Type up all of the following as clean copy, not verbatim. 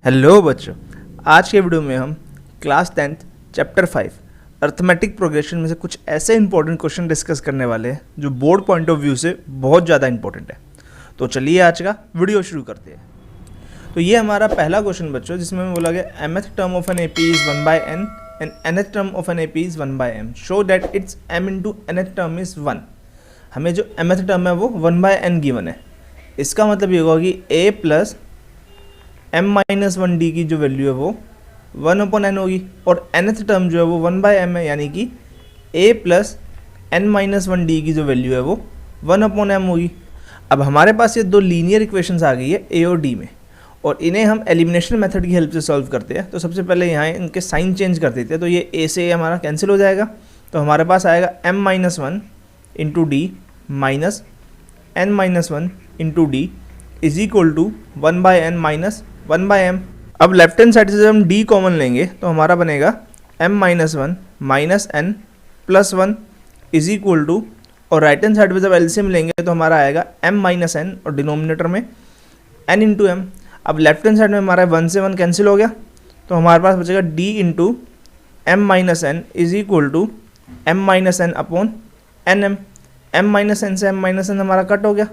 Hello बच्चों, आज के वीडियो में हम class 10th chapter 5 arithmetic progression में से कुछ ऐसे इंपॉर्टेंट क्वेश्चन डिस्कस करने वाले हैं जो बोर्ड पॉइंट ऑफ व्यू से बहुत ज़्यादा इंपॉर्टेंट है। तो चलिए आज का वीडियो शुरू करते हैं। तो ये हमारा पहला क्वेश्चन बच्चों, जिसमें हमें बोला गया mth term of an AP is 1/n and nth term of an AP is 1/m। Show that it's m into nth term is 1। हमें जो mth टर्म है वो 1/n गिवन है। इसका मतलब ये होगा कि a प्लस m-1d की जो वैल्यू है वो 1/n होगी, और nth टर्म जो है वो 1/m है, यानी कि a प्लस n-1d की जो वैल्यू है वो 1/m होगी। अब हमारे पास ये दो लीनियर इक्वेशंस आ गई है a और d में, और इन्हें हम एलिमिनेशन मेथड की हेल्प से सॉल्व करते हैं। तो सबसे पहले यहाँ इनके साइन चेंज कर देते हैं, तो ये a से a हमारा कैंसिल हो जाएगा। तो हमारे पास आएगा m-1 into d minus n-1 into d is equal to 1/n minus 1/m। अब लेफ्ट हैंड साइड से जब हम d कॉमन लेंगे तो हमारा बनेगा m-1 minus n plus 1 is equal to, और राइट हैंड साइड पे जब एलसीएम लेंगे तो हमारा आएगा m-n और डिनोमिनेटर में n इंटू m। अब लेफ्ट हैंड साइड में हमारा 1 से 1 कैंसिल हो गया, तो हमारे पास बचेगा d into m-n is equal to m-n upon nm। m-n से m-n हमारा कट हो गया,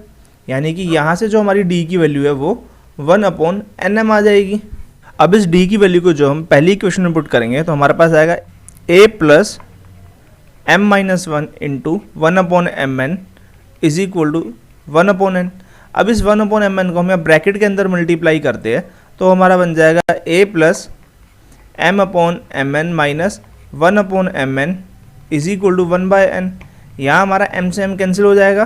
यानी कि यहाँ से जो हमारी d की वैल्यू है वो 1/nm आ जाएगी। अब इस d की वैल्यू को जो हम पहली इक्वेशन में पुट करेंगे तो हमारे पास आएगा a plus m-1 into 1/mn is equal to 1/n। अब इस 1/mn को हम ब्रैकेट के अंदर मल्टीप्लाई करते हैं तो हमारा बन जाएगा a plus m/mn minus 1/mn is equal to 1/n। यहाँ हमारा m से m कैंसिल हो जाएगा,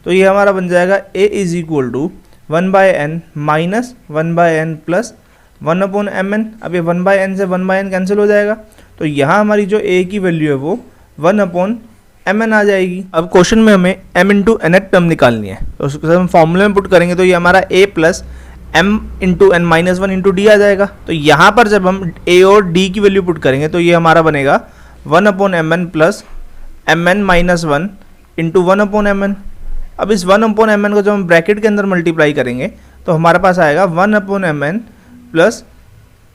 तो ये हमारा बन जाएगा a is equal to 1/n minus 1/n plus 1/mn। अब ये 1/n से 1/n कैंसिल हो जाएगा, तो यहाँ हमारी जो a की वैल्यू है वो 1/mn आ जाएगी। अब क्वेश्चन में हमें m इंटू nth टर्म निकालनी है, तो उसको हम फॉर्मूले में पुट करेंगे तो ये हमारा a plus m into n minus 1 into d आ जाएगा। तो यहाँ पर जब हम a और d की वैल्यू पुट करेंगे तो ये हमारा बनेगा 1/mn plus mn minus 1 into 1/mn। अब इस 1/mn को जब हम ब्रैकेट के अंदर मल्टीप्लाई करेंगे तो हमारे पास आएगा 1/mn plus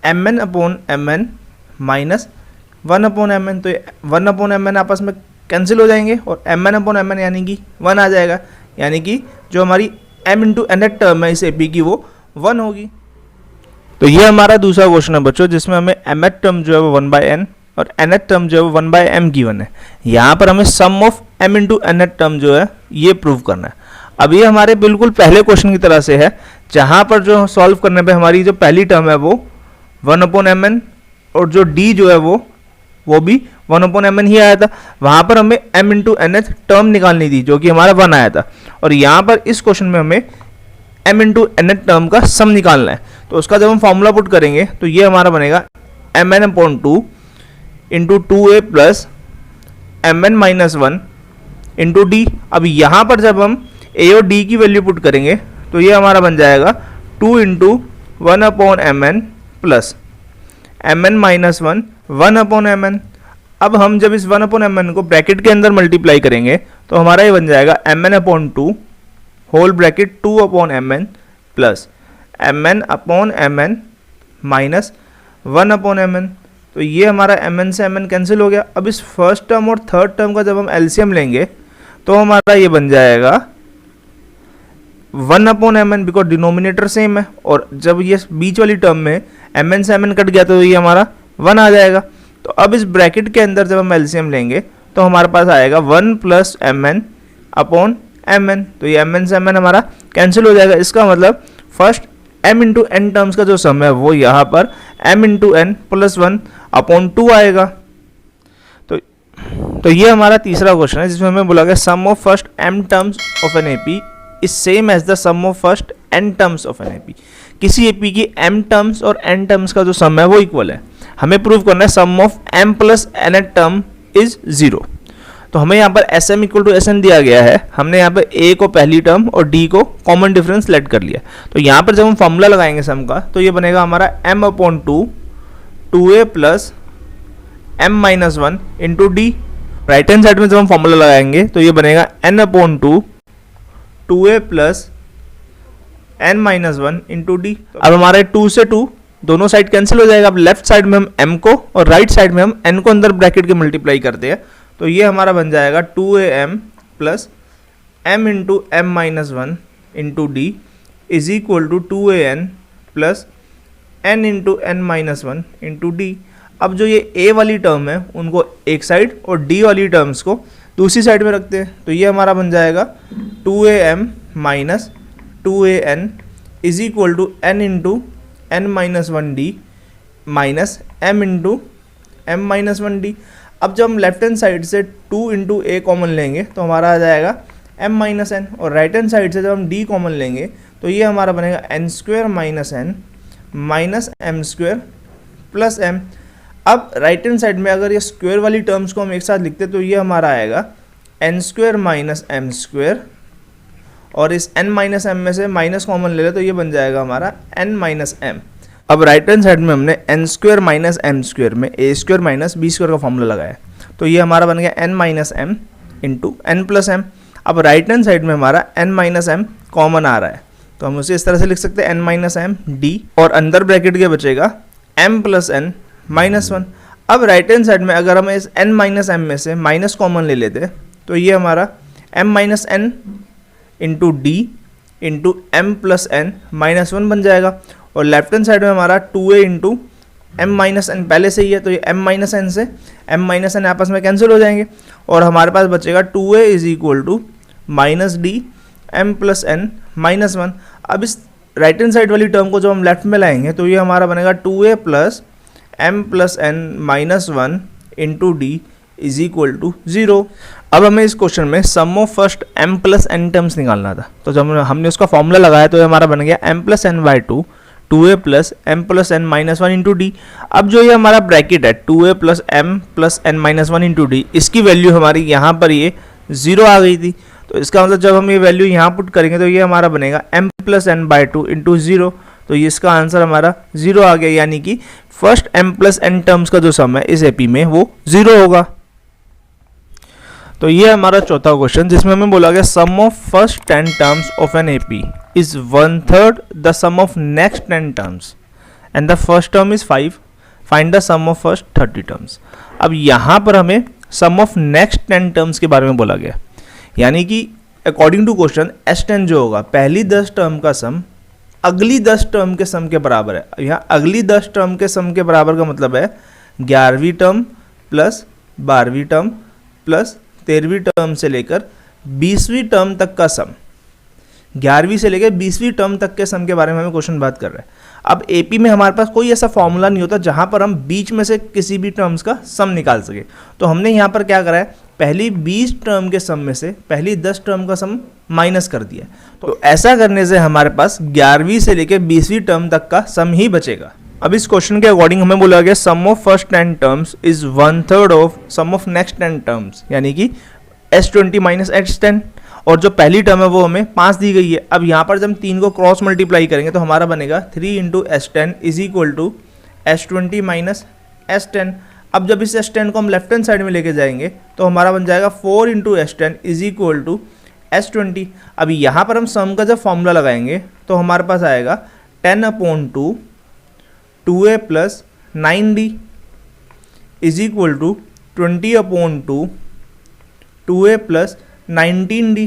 mn/mn minus 1/mn। तो 1/mn आपस में कैंसिल हो जाएंगे और mn/mn यानी कि 1 आ जाएगा, यानी कि जो हमारी m इंटू nth टर्म है इस AP की वो 1 होगी। तो ये हमारा दूसरा क्वेश्चन है बच्चों, जिसमें हमें mth टर्म जो है वो 1/n और nth टर्म जो है वो 1/m गिवन है। यहाँ पर हमें sum of m into nth term जो है ये प्रूव करना है। अब ये हमारे बिल्कुल पहले क्वेश्चन की तरह से है, जहाँ पर जो सॉल्व करने पे हमारी जो पहली टर्म है वो 1/mn और जो d जो है वो भी 1/mn ही आया था। वहाँ पर हमें m इंटू nth टर्म निकालनी थी जो कि हमारा 1 आया था, और यहाँ पर इस क्वेश्चन में हमें m इंटू nth टर्म का सम निकालना है। तो उसका जब हम फॉर्मूला पुट करेंगे तो ये हमारा बनेगा mn/2 into 2a plus mn minus 1 into d. अब यहाँ पर जब हम a और d की वैल्यू पुट करेंगे तो ये हमारा बन जाएगा 2 into 1/mn plus mn minus 1 1/mn। अब हम जब इस 1/mn को ब्रैकेट के अंदर मल्टीप्लाई करेंगे तो हमारा ये बन जाएगा mn/2 whole bracket 2/mn plus mn/mn minus 1/mn। तो ये हमारा mn से mn कैंसिल हो गया। अब इस फर्स्ट टर्म और थर्ड टर्म का जब हम एलसीएम लेंगे तो हमारा ये बन जाएगा 1/mn, बिकॉज डिनोमिनेटर सेम है, और जब ये बीच वाली टर्म में mn से mn कट गया तो ये हमारा 1 आ जाएगा। तो अब इस ब्रैकेट के अंदर जब हम एलसीएम लेंगे तो हमारे पास आएगा 1 प्लस mn अपॉन mn। तो ये mn से mn हमारा कैंसिल हो जाएगा। इसका मतलब first m into n terms का जो सम है वो यहाँ पर m into n plus 1 upon 2 आएगा। तो ये हमारा तीसरा क्वेश्चन है, जिसमें हमें बोला गया sum of first m terms of an AP is same as the sum of first n terms of an AP। किसी AP की m टर्म्स और n टर्म्स का जो सम है वो इक्वल है। हमें प्रूव करना है sum of m plus nth term is 0। तो हमें यहाँ पर sm इक्वल टू sn दिया गया है। हमने यहाँ पर a को पहली टर्म और d को कॉमन डिफरेंस लेट कर लिया। तो यहाँ पर जब हम फॉर्मूला लगाएंगे सम का तो ये बनेगा हमारा m/2 2a plus m-1 into D. Right hand side में जब हम फॉर्मूला लगाएंगे तो ये बनेगा n/2 2a plus n-1 into d. अब हमारे 2 से 2 दोनों साइड कैंसिल हो जाएगा। अब लेफ्ट साइड में हम m को और राइट साइड में हम n को अंदर ब्रैकेट के मल्टीप्लाई करते हैं, तो ये हमारा बन जाएगा 2am plus m into m minus one into d is equal to 2an plus n into n minus one into d. अब जो ये a वाली टर्म है उनको एक साइड और d वाली टर्म्स को दूसरी साइड में रखते हैं, तो ये हमारा बन जाएगा 2am minus 2an is equal to n into n minus one d minus m into m minus one d. अब जब हम लेफ्ट हैंड साइड से 2 इंटू a कॉमन लेंगे तो हमारा आ जाएगा m माइनस n, और राइट हैंड साइड से जब हम d कॉमन लेंगे तो ये हमारा बनेगा n square minus n minus m square plus m। अब राइट हैंड साइड में अगर ये स्क्वेयर वाली टर्म्स को हम एक साथ लिखते तो ये हमारा आएगा n square minus m square, और इस n माइनस m में से माइनस कॉमन ले ले तो ये बन जाएगा हमारा n माइनस m। अब राइट हैंड साइड में हमने n square minus m square में a square minus b square का फॉर्मूला लगाया, तो ये हमारा बन गया n minus m into n plus m। अब राइट हैंड साइड में हमारा n माइनस m कॉमन आ रहा है, तो हम उसे इस तरह से लिख सकते हैं n माइनस m d, और अंदर ब्रैकेट के बचेगा m plus n minus one. अब राइट हैंड साइड में अगर हम इस n माइनस m में से माइनस कॉमन ले लेते तो ये हमारा m minus n into d into m plus n minus one बन जाएगा, और लेफ्ट हैंड साइड में हमारा 2a into M minus N पहले से ही है, तो ये m माइनस एन से m माइनस एन आपस में कैंसिल हो जाएंगे, और हमारे पास बचेगा 2a is equal to minus d m plus n minus one. अब इस राइट हैंड साइड वाली टर्म को जब हम लेफ्ट में लाएंगे तो ये हमारा बनेगा 2a plus m plus n minus one into d is equal to 0। अब हमें इस क्वेश्चन में sum of first m plus n terms निकालना था, तो जब हमने उसका फॉर्मूला लगाया तो ये हमारा बन गया m plus n by two 2a plus m plus n minus one into d. अब जो ये हमारा ब्रैकेट है 2a plus m plus n minus one into d, इसकी वैल्यू हमारी यहाँ पर ये 0 आ गई थी, तो इसका मतलब जब हम ये वैल्यू यहाँ पुट करेंगे तो ये हमारा बनेगा m plus n by two into 0, तो ये इसका आंसर हमारा 0 आ गया, यानी कि first m plus n terms का जो सम है इस एपी में वो 0 होगा। तो ये हमारा चौथा क्वेश्चन जिसमें हमें बोला गया sum of first 10 terms of an AP is 1/3 the sum of next 10 terms and the first term is 5, find the sum of first 30 terms. अब यहाँ पर हमें सम ऑफ नेक्स्ट 10 टर्म्स के बारे में बोला गया, यानी कि अकॉर्डिंग टू क्वेश्चन S10 जो होगा पहली 10 टर्म का सम अगली 10 टर्म के सम के बराबर है। यहाँ अगली 10 टर्म के सम के बराबर का मतलब है 11वीं टर्म प्लस 12वीं टर्म प्लस 13वीं टर्म से लेकर 20वीं टर्म तक का सम, 11वीं से लेकर 20वीं टर्म तक के सम के बारे में हमें क्वेश्चन बात कर रहे हैं। अब एपी में हमारे पास कोई ऐसा फॉर्मूला नहीं होता जहां पर हम बीच में से किसी भी टर्म्स का सम निकाल सके, तो हमने यहाँ पर क्या करा है, पहली 20 टर्म के सम में से पहली 10 टर्म का सम माइनस कर दिया, तो ऐसा करने से हमारे पास 11वीं से लेकर 20वीं टर्म तक का सम ही बचेगा। अब इस क्वेश्चन के अकॉर्डिंग हमें बोला गया sum of first 10 terms is 1/3 of sum of next 10 terms, यानी कि S20 माइनस S10, और जो पहली टर्म है वो हमें 5 दी गई है। अब यहाँ पर जब हम 3 को क्रॉस मल्टीप्लाई करेंगे तो हमारा बनेगा 3 into S10 is equal to S20 minus S10। अब जब इस S10 को हम लेफ्ट हैंड साइड में लेके जाएंगे तो हमारा बन जाएगा 4 into S10 is equal to S20। अब यहाँ पर हम सम का जब फॉर्मूला लगाएंगे तो हमारे पास आएगा 10/2 2a plus 9d is equal to 20/2 2a plus 19d।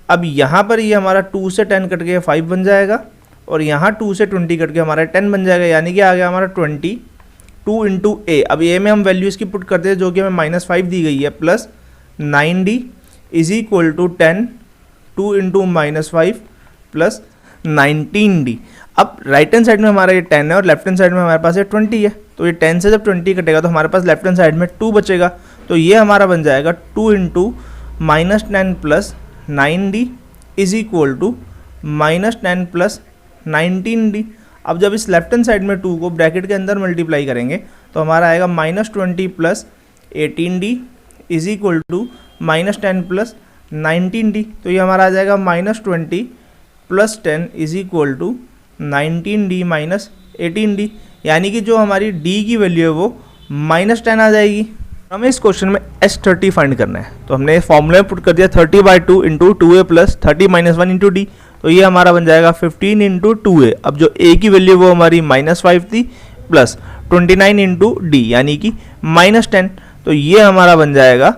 अब यहाँ पर ये हमारा 2 से 10 कट के 5 बन जाएगा, और यहाँ 2 से 20 कट के हमारा 10 बन जाएगा, यानी कि आ गया हमारा 22 इंटू a। अब a में हम वैल्यू इसकी पुट करते हैं जो कि हमें -5 दी गई है, plus 9d is equal to 10 2 into -5 plus 19d। अब राइट हैंड साइड में हमारा ये 10 है और लेफ्ट हैंड साइड में हमारे पास ये 20 है, तो ये 10 से जब 20 कटेगा तो हमारे पास लेफ्ट हैंड साइड में 2 बचेगा, तो ये हमारा बन जाएगा 2 into -10 plus 9d is equal to -10 plus 19d। अब जब इस लेफ्ट हैंड साइड में 2 को ब्रैकेट के अंदर मल्टीप्लाई करेंगे तो हमारा आएगा -20 plus 18d is equal to -10 plus 19d, तो ये हमारा आ जाएगा -20 plus 10 is equal to 19d minus 18d, यानी कि जो हमारी d की वैल्यू है वो -10 आ जाएगी। हमें इस क्वेश्चन में S30 फाइंड करना है, तो हमने फॉर्मूला में पुट कर दिया 30/2 into 2a plus 30 minus 1 into D, तो ये हमारा बन जाएगा 15 इंटू 2a। अब जो a की वैल्यू वो हमारी -5 थी प्लस 29 इंटू डी यानी कि -10, तो ये हमारा बन जाएगा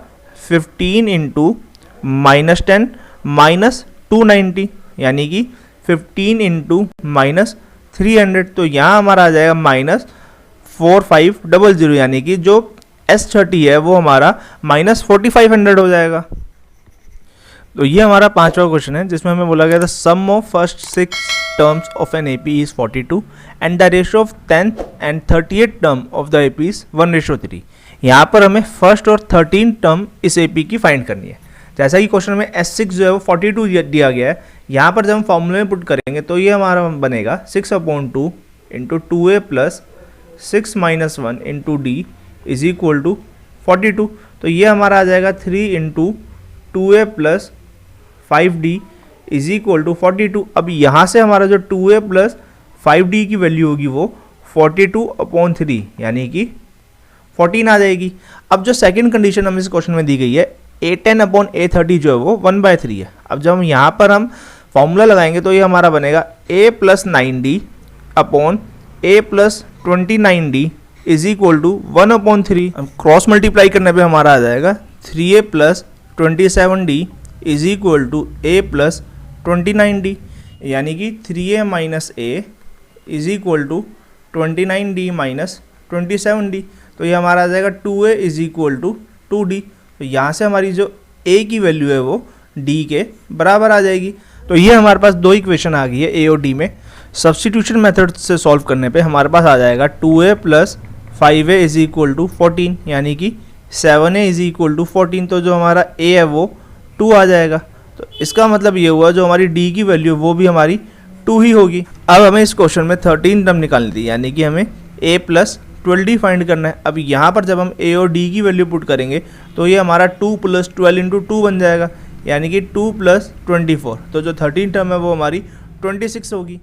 15 इंटू -10 -290 यानी कि 15 इंटू -300, तो यहाँ हमारा आ जाएगा -4500 यानी कि जो S30 है वो हमारा -4500 हो जाएगा। तो ये हमारा 5वां क्वेश्चन है जिसमें हमें बोला गया था sum of first 6 terms of an AP is 42 and the ratio of 10th and 38th term of the AP is 1:3। यहाँ पर हमें फर्स्ट और 13 टर्म इस एपी की फाइंड करनी है। जैसा कि क्वेश्चन में S6 जो है वो 42 दिया गया है, यहाँ पर जब हम फॉर्मूले में पुट करेंगे तो ये हमारा बनेगा 6/2 into 2a plus 6 - 1 into d is equal to 42। तो ये हमारा आ जाएगा 3 into 2a plus 5d is equal to 42। अब यहाँ से हमारा जो 2a प्लस 5d की वैल्यू होगी वो 42/3 यानी कि 14 आ जाएगी। अब जो सेकंड कंडीशन हमें इस क्वेश्चन में दी गई है A10/A30 जो है वो 1/3 है। अब जब हम यहाँ पर हम फॉर्मूला लगाएंगे तो ये हमारा बनेगा a plus 9d upon a plus 29d is equal to 1/3। Cross multiply करने पे हमारा आ जाएगा 3a plus 27d is equal to a plus 29d यानी कि 3a minus a is equal to 29d minus 27d। तो ये हमारा आ जाएगा 2a is equal to 2d। तो यहाँ से हमारी जो a की वैल्यू है वो d के बराबर आ जाएगी। तो ये हमारे पास दो इक्वेशन आ गई है a और d में। सब्स्टिट्यूशन मेथड से सॉल्व करने पे हमारे पास आ जाएगा 2a plus 5a is equal to 14 यानी कि 7a इज इक्वल टू 14। तो जो हमारा a है वो 2 आ जाएगा। तो इसका मतलब ये हुआ जो हमारी d की वैल्यू वो भी हमारी 2 ही होगी। अब हमें इस क्वेश्चन में 13 टर्म निकालनी थी यानी कि हमें a प्लस 12d फाइंड करना है। अब यहाँ पर जब हम a और d की वैल्यू पुट करेंगे तो ये हमारा 2 प्लस 12 इंटू 2 बन जाएगा यानी कि 2 प्लस 24। तो जो 13 टर्म है वो हमारी 26 होगी।